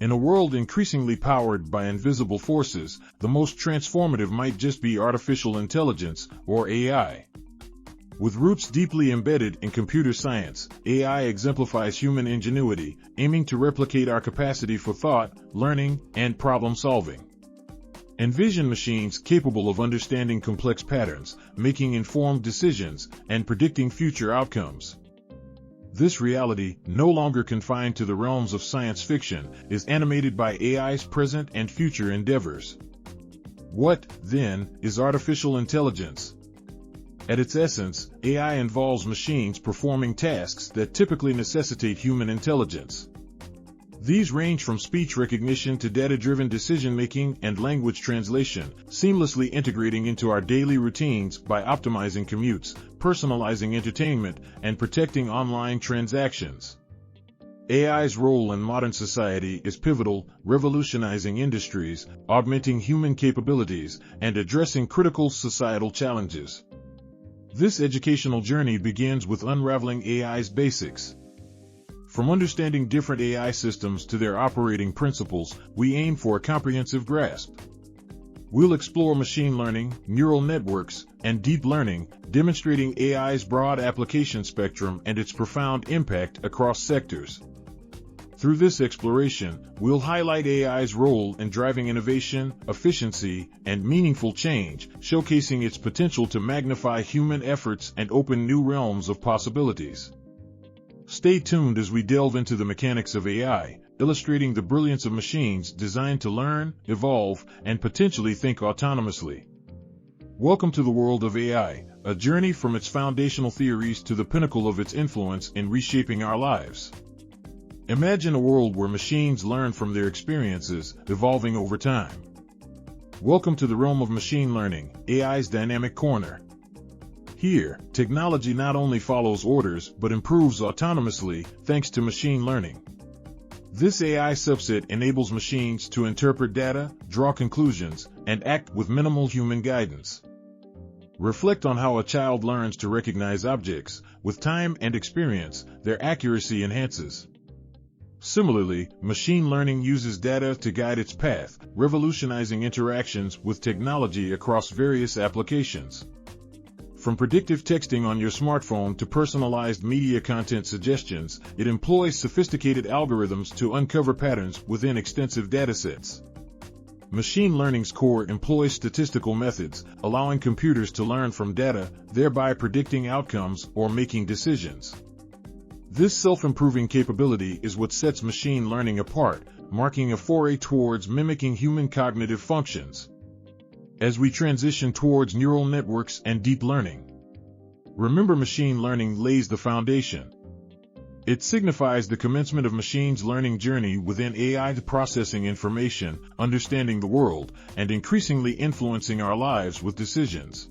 In a world increasingly powered by invisible forces, the most transformative might just be artificial intelligence, or AI. With roots deeply embedded in computer science, AI exemplifies human ingenuity, aiming to replicate our capacity for thought, learning, and problem-solving. Envision machines capable of understanding complex patterns, making informed decisions, and predicting future outcomes. This reality, no longer confined to the realms of science fiction, is animated by AI's present and future endeavors. What, then, is artificial intelligence? At its essence, AI involves machines performing tasks that typically necessitate human intelligence. These range from speech recognition to data-driven decision-making and language translation, seamlessly integrating into our daily routines by optimizing commutes, personalizing entertainment, and protecting online transactions. AI's role in modern society is pivotal, revolutionizing industries, augmenting human capabilities, and addressing critical societal challenges. This educational journey begins with unraveling AI's basics. From understanding different AI systems to their operating principles, we aim for a comprehensive grasp. We'll explore machine learning, neural networks, and deep learning, demonstrating AI's broad application spectrum and its profound impact across sectors. Through this exploration, we'll highlight AI's role in driving innovation, efficiency, and meaningful change, showcasing its potential to magnify human efforts and open new realms of possibilities. Stay tuned as we delve into the mechanics of AI, illustrating the brilliance of machines designed to learn, evolve, and potentially think autonomously. Welcome to the world of AI, a journey from its foundational theories to the pinnacle of its influence in reshaping our lives. Imagine a world where machines learn from their experiences, evolving over time. Welcome to the realm of machine learning, AI's dynamic corner. Here, technology not only follows orders but improves autonomously thanks to machine learning. This AI subset enables machines to interpret data, draw conclusions, and act with minimal human guidance. Reflect on how a child learns to recognize objects. With time and experience, their accuracy enhances. Similarly, machine learning uses data to guide its path, revolutionizing interactions with technology across various applications. From predictive texting on your smartphone to personalized media content suggestions, it employs sophisticated algorithms to uncover patterns within extensive datasets. Machine learning's core employs statistical methods, allowing computers to learn from data, thereby predicting outcomes or making decisions. This self-improving capability is what sets machine learning apart, marking a foray towards mimicking human cognitive functions. As we transition towards neural networks and deep learning, remember machine learning lays the foundation. It signifies the commencement of machines' learning journey within AI, processing information, understanding the world, and increasingly influencing our lives with decisions.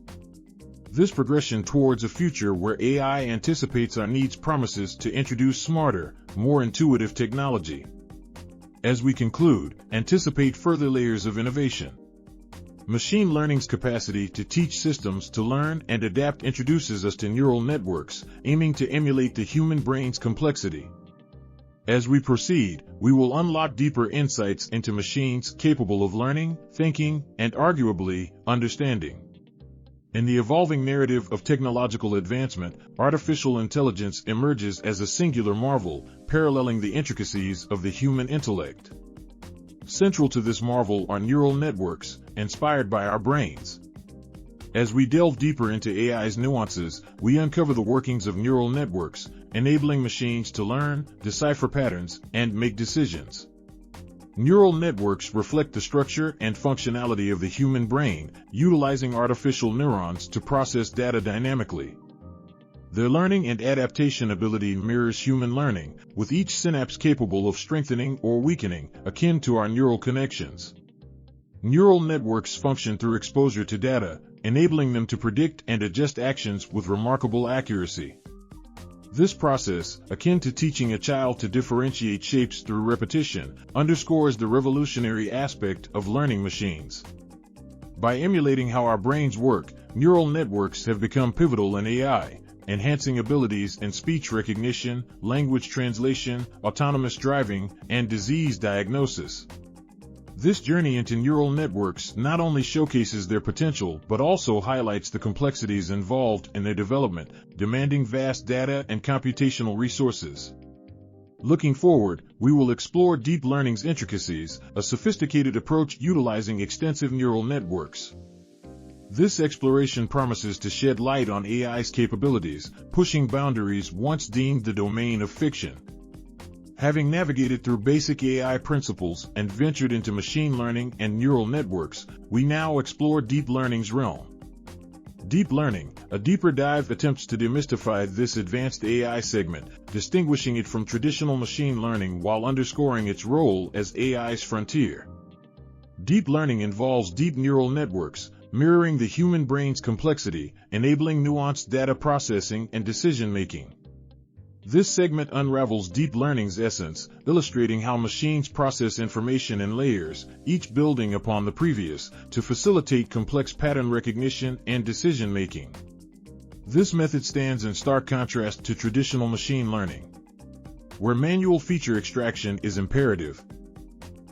This progression towards a future where AI anticipates our needs promises to introduce smarter, more intuitive technology. As we conclude, anticipate further layers of innovation. Machine learning's capacity to teach systems to learn and adapt introduces us to neural networks, aiming to emulate the human brain's complexity. As we proceed, we will unlock deeper insights into machines capable of learning, thinking, and arguably, understanding. In the evolving narrative of technological advancement, artificial intelligence emerges as a singular marvel, paralleling the intricacies of the human intellect. Central to this marvel are neural networks, inspired by our brains. As we delve deeper into AI's nuances, we uncover the workings of neural networks, enabling machines to learn, decipher patterns, and make decisions. Neural networks reflect the structure and functionality of the human brain, utilizing artificial neurons to process data dynamically. Their learning and adaptation ability mirrors human learning, with each synapse capable of strengthening or weakening, akin to our neural connections. Neural networks function through exposure to data, enabling them to predict and adjust actions with remarkable accuracy. This process, akin to teaching a child to differentiate shapes through repetition, underscores the revolutionary aspect of learning machines. By emulating how our brains work, neural networks have become pivotal in AI, enhancing abilities in speech recognition, language translation, autonomous driving, and disease diagnosis. This journey into neural networks not only showcases their potential but also highlights the complexities involved in their development, demanding vast data and computational resources. Looking forward, we will explore deep learning's intricacies, a sophisticated approach utilizing extensive neural networks. This exploration promises to shed light on AI's capabilities, pushing boundaries once deemed the domain of fiction. Having navigated through basic AI principles and ventured into machine learning and neural networks, we now explore deep learning's realm. Deep learning, a deeper dive, attempts to demystify this advanced AI segment, distinguishing it from traditional machine learning while underscoring its role as AI's frontier. Deep learning involves deep neural networks, mirroring the human brain's complexity, enabling nuanced data processing and decision-making. This segment unravels deep learning's essence, illustrating how machines process information in layers, each building upon the previous, to facilitate complex pattern recognition and decision-making. This method stands in stark contrast to traditional machine learning, where manual feature extraction is imperative.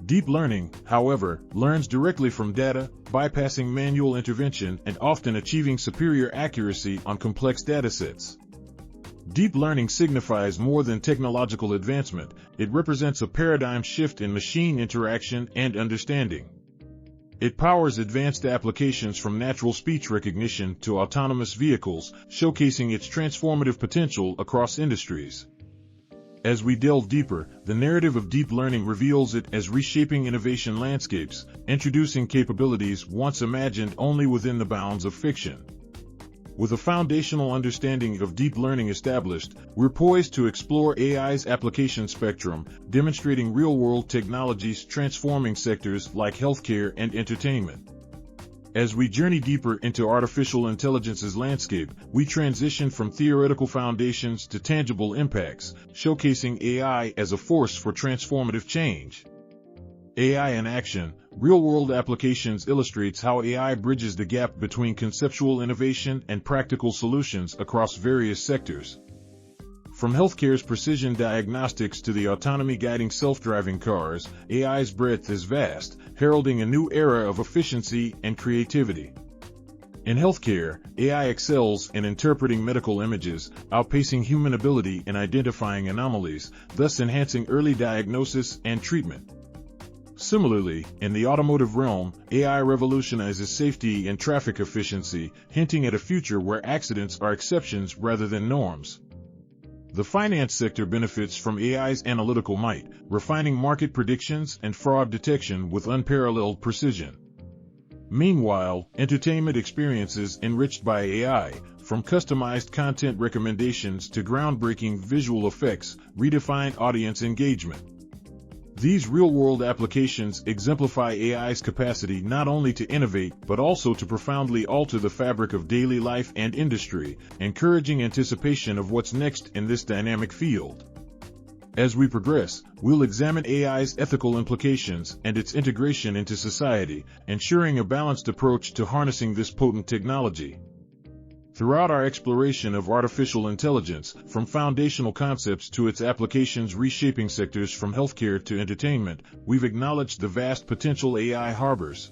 Deep learning, however, learns directly from data, bypassing manual intervention and often achieving superior accuracy on complex datasets. Deep learning signifies more than technological advancement; it represents a paradigm shift in machine interaction and understanding. It powers advanced applications from natural speech recognition to autonomous vehicles, showcasing its transformative potential across industries. As we delve deeper, the narrative of deep learning reveals it as reshaping innovation landscapes, introducing capabilities once imagined only within the bounds of fiction. With a foundational understanding of deep learning established, we're poised to explore AI's application spectrum, demonstrating real-world technologies transforming sectors like healthcare and entertainment. As we journey deeper into artificial intelligence's landscape, we transition from theoretical foundations to tangible impacts, showcasing AI as a force for transformative change. AI in action, real-world applications illustrates how AI bridges the gap between conceptual innovation and practical solutions across various sectors. From healthcare's precision diagnostics to the autonomy guiding self-driving cars, AI's breadth is vast, heralding a new era of efficiency and creativity. In healthcare, AI excels in interpreting medical images, outpacing human ability in identifying anomalies, thus enhancing early diagnosis and treatment. Similarly, in the automotive realm, AI revolutionizes safety and traffic efficiency, hinting at a future where accidents are exceptions rather than norms. The finance sector benefits from AI's analytical might, refining market predictions and fraud detection with unparalleled precision. Meanwhile, entertainment experiences enriched by AI, from customized content recommendations to groundbreaking visual effects, redefine audience engagement. These real-world applications exemplify AI's capacity not only to innovate but also to profoundly alter the fabric of daily life and industry, encouraging anticipation of what's next in this dynamic field. As we progress, we'll examine AI's ethical implications and its integration into society, ensuring a balanced approach to harnessing this potent technology. Throughout our exploration of artificial intelligence, from foundational concepts to its applications reshaping sectors from healthcare to entertainment, we've acknowledged the vast potential AI harbors.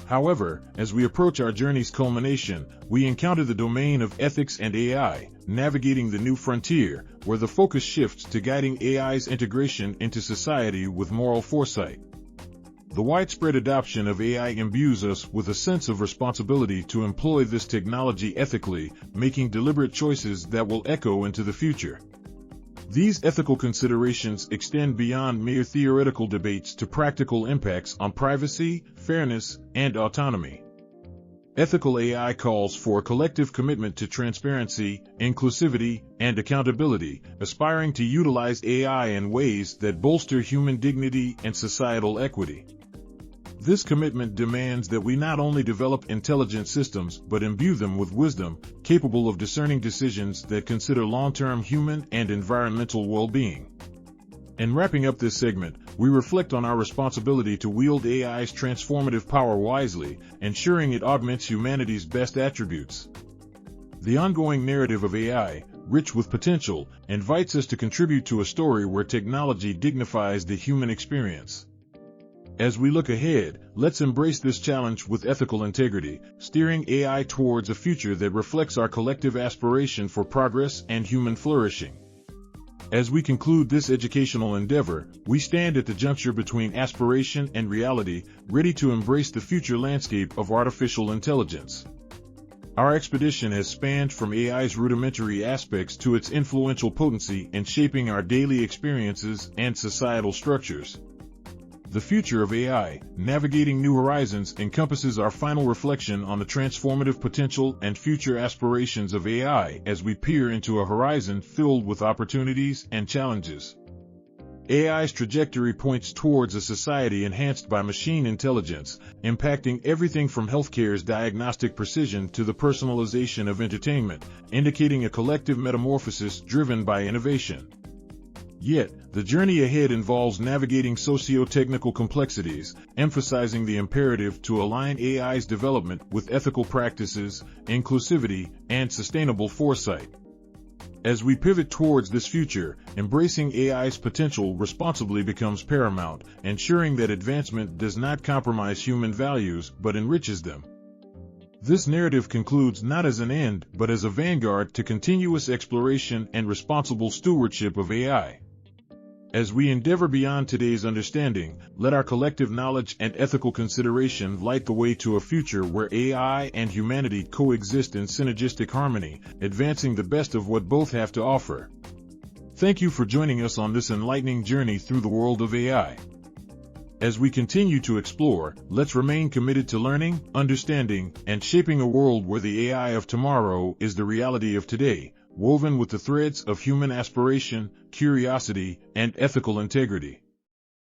However, as we approach our journey's culmination, we encounter the domain of ethics and AI, navigating the new frontier, where the focus shifts to guiding AI's integration into society with moral foresight. The widespread adoption of AI imbues us with a sense of responsibility to employ this technology ethically, making deliberate choices that will echo into the future. These ethical considerations extend beyond mere theoretical debates to practical impacts on privacy, fairness, and autonomy. Ethical AI calls for a collective commitment to transparency, inclusivity, and accountability, aspiring to utilize AI in ways that bolster human dignity and societal equity. This commitment demands that we not only develop intelligent systems but imbue them with wisdom, capable of discerning decisions that consider long-term human and environmental well-being. In wrapping up this segment, we reflect on our responsibility to wield AI's transformative power wisely, ensuring it augments humanity's best attributes. The ongoing narrative of AI, rich with potential, invites us to contribute to a story where technology dignifies the human experience. As we look ahead, let's embrace this challenge with ethical integrity, steering AI towards a future that reflects our collective aspiration for progress and human flourishing. As we conclude this educational endeavor, we stand at the juncture between aspiration and reality, ready to embrace the future landscape of artificial intelligence. Our expedition has spanned from AI's rudimentary aspects to its influential potency in shaping our daily experiences and societal structures. The future of AI, navigating new horizons, encompasses our final reflection on the transformative potential and future aspirations of AI as we peer into a horizon filled with opportunities and challenges. AI's trajectory points towards a society enhanced by machine intelligence, impacting everything from healthcare's diagnostic precision to the personalization of entertainment, indicating a collective metamorphosis driven by innovation. Yet, the journey ahead involves navigating socio-technical complexities, emphasizing the imperative to align AI's development with ethical practices, inclusivity, and sustainable foresight. As we pivot towards this future, embracing AI's potential responsibly becomes paramount, ensuring that advancement does not compromise human values but enriches them. This narrative concludes not as an end but as a vanguard to continuous exploration and responsible stewardship of AI. As we endeavor beyond today's understanding, let our collective knowledge and ethical consideration light the way to a future where AI and humanity coexist in synergistic harmony, advancing the best of what both have to offer. Thank you for joining us on this enlightening journey through the world of AI. As we continue to explore, let's remain committed to learning, understanding, and shaping a world where the AI of tomorrow is the reality of today, woven with the threads of human aspiration, curiosity, and ethical integrity.